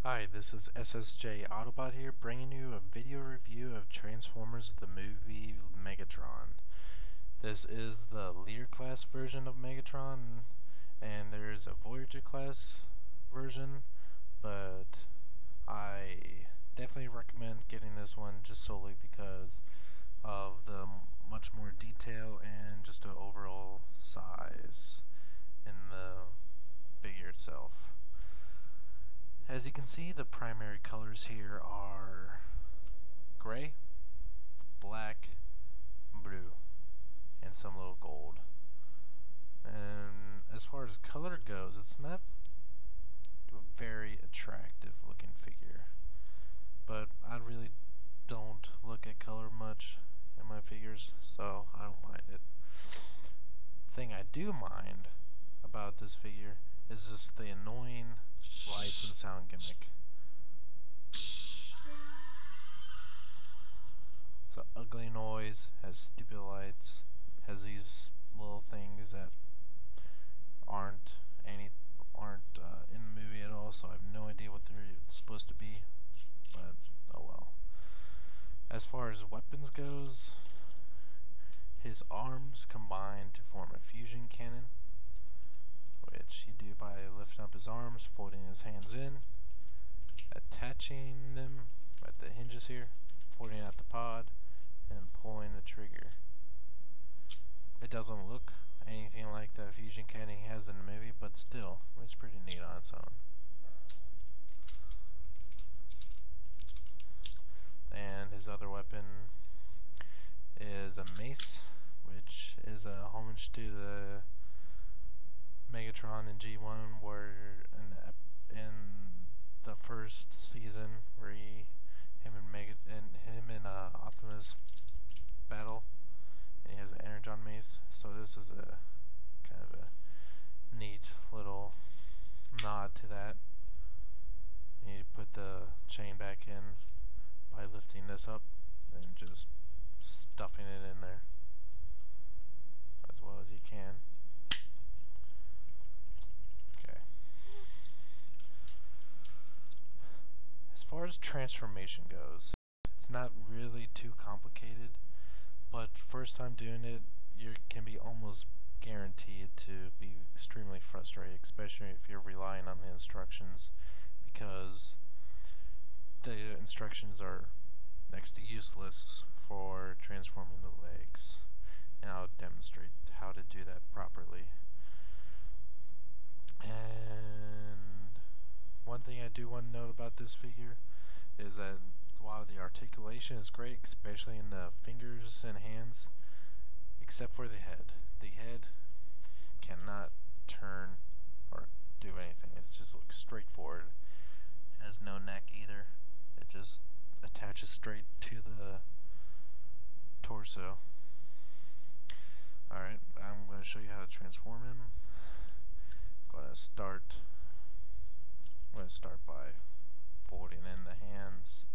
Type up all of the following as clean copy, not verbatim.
Hi, this is SSJ Autobot here, bringing you a video review of Transformers the movie Megatron. This is the Leader class version of Megatron, and there is a Voyager class version, but I definitely recommend getting this one just solely because of the much more detail and just the overall size in the figure itself. As you can see, the primary colors here are gray, black, blue, and some little gold. And as far as color goes, it's not a very attractive looking figure, but I really don't look at color much in my figures, so I don't mind it. The thing I do mind about this figure is just the annoying lights and sound gimmick. It's an ugly noise, has stupid lights, has these little things that aren't in the movie at all, so I have no idea what they're supposed to be, but oh well. As far as weapons goes, his arms combine to form a fusion cannon, which you do by lifting up his arms, folding his hands in, attaching them at the hinges here, folding out the pod, and pulling the trigger. It doesn't look anything like the fusion cannon he has in the movie, but still, it's pretty neat on its own. And his other weapon is a mace, which is a homage to the Megatron in G1, where in the first season, where him and Optimus battle, and he has an Energon mace. So this is a kind of a neat little nod to that. And you put the chain back in by lifting this up and just stuffing it in there as well as you can. Okay. As far as transformation goes, it's not really too complicated, but first time doing it, you can be almost guaranteed to be extremely frustrated, especially if you're relying on the instructions, because the instructions are next to useless for transforming the legs, and I'll demonstrate how to do that properly. And one thing I do want to note about this figure is that while the articulation is great, especially in the fingers and hands, except for the head. The head cannot turn or do anything. It just looks straightforward. It has no neck either. It just attaches straight to the torso. Alright, I'm going to show you how to transform him. I'm going to start by folding in the hands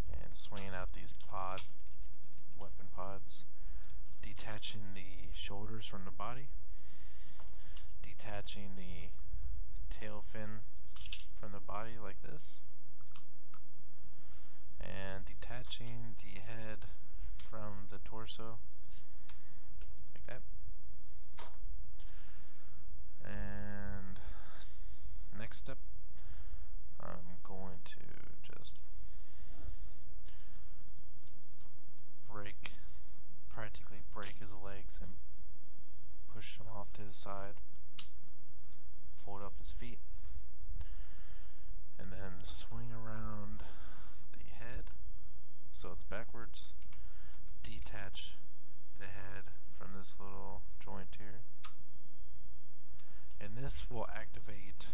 and swinging out these weapon pods, detaching the shoulders from the body, detaching the tail fin from the body like this, and detaching the head from the torso like that. And next step, I'm going to just practically break his legs and push him off to the side, fold up his feet, and then swing around the head so it's backwards, detach the head from this little joint here, and this will activate.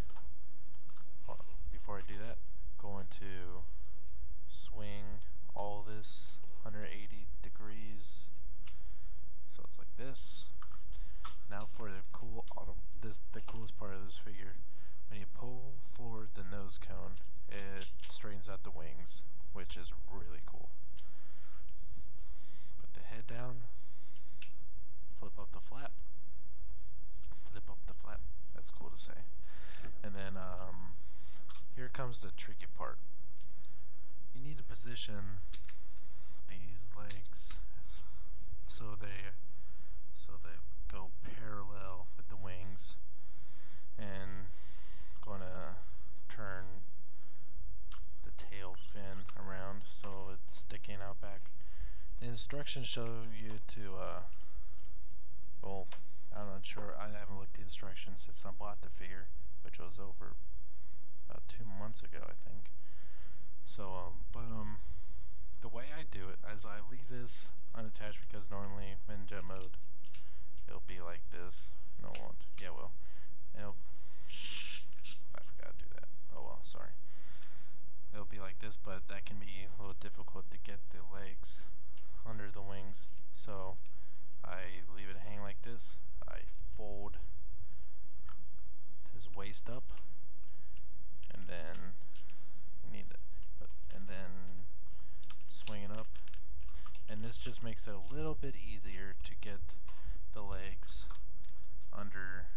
Hold on, before I do that, going to swing all this 180 degrees, so it's like this. Now for the the coolest part of this figure, when you pull forward the nose cone, it straightens out the wings, which is really cool. Put the head down, flip up the flap, that's cool. then here comes the tricky part. You need to position these legs so they go parallel with the wings, and gonna turn the tail fin around so it's sticking out back. The instructions show you to well, I'm not sure, I haven't looked at the instructions since I bought the figure, which was over about 2 months ago, I think. So the way I do it is I leave this unattached, because normally in jet mode it'll be like this. No, it won't. Yeah, well, it'll, I forgot to do that. Oh well, sorry. It'll be like this, but that can be a little difficult to get the legs under the wings. So I leave it hang like this. I fold his waist up, and then you need to, and then swing it up. And this just makes it a little bit easier to get the legs under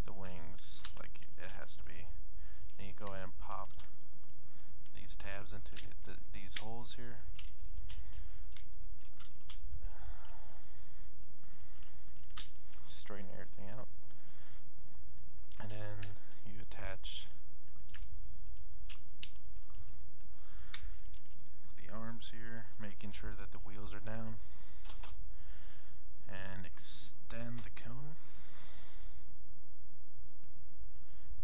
the wings like it has to be. And you go ahead and pop these tabs into these holes here. Straighten everything out. And then you attach the arms here, making sure that the wheels are down, and extend the cone.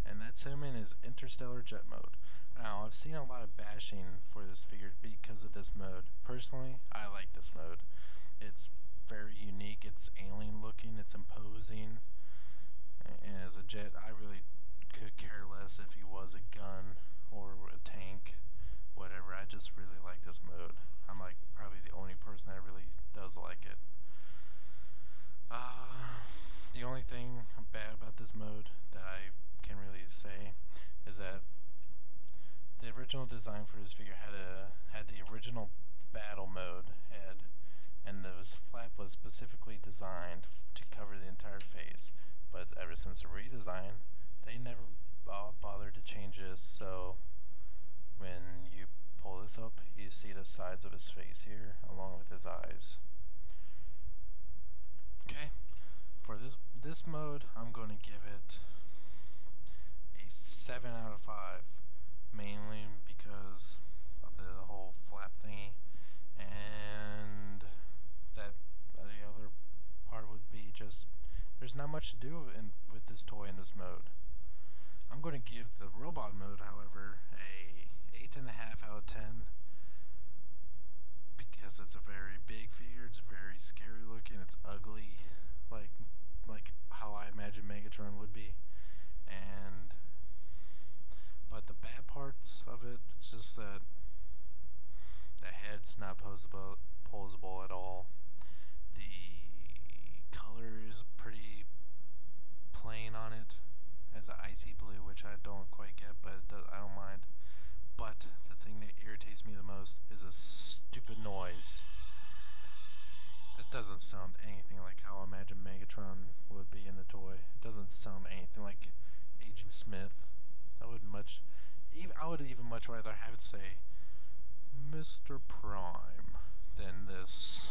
And that's him in his interstellar jet mode. Now, I've seen a lot of bashing for this figure because of this mode. Personally, I like this mode. It's very unique, it's alien looking, it's imposing, and as a jet, I really could care less if he was a gun or a tank, whatever. I just really like this mode. I'm like probably the only person that really does like it. The only thing bad about this mode that I can really say is that the original design for this figure had the original battle mode head, and the flap was specifically designed to cover the entire face. But ever since the redesign, they never bothered to change this. So when you pull this up, you see the sides of his face here, along with his eyes. Okay, for this mode, I'm going to give it a 7 out of 5, mainly because of the whole flap thingy, and that the other part would be just there's not much to do with this toy in this mode. I'm going to give the robot mode, however, a 8.5 out of 10, because it's a very big figure, it's very scary looking, it's ugly, like how I imagine Megatron would be, but the bad parts of it, it's just that the head's not posable at all. The color is pretty plain on it, as an icy blue, which I don't quite get, but I don't mind. But the thing that irritates me the most is a stupid noise. That doesn't sound anything like how I imagine Megatron would be in the toy. It doesn't sound anything like Agent Smith. I would even much rather have it say Mr. Prime than this.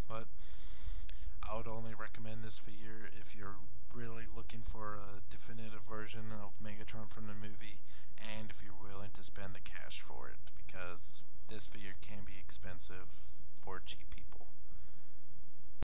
But I would only recommend this figure if you're really looking for a definitive version of Megatron from the movie, and if you're willing to spend the cash for it, because this figure can be expensive for cheap people.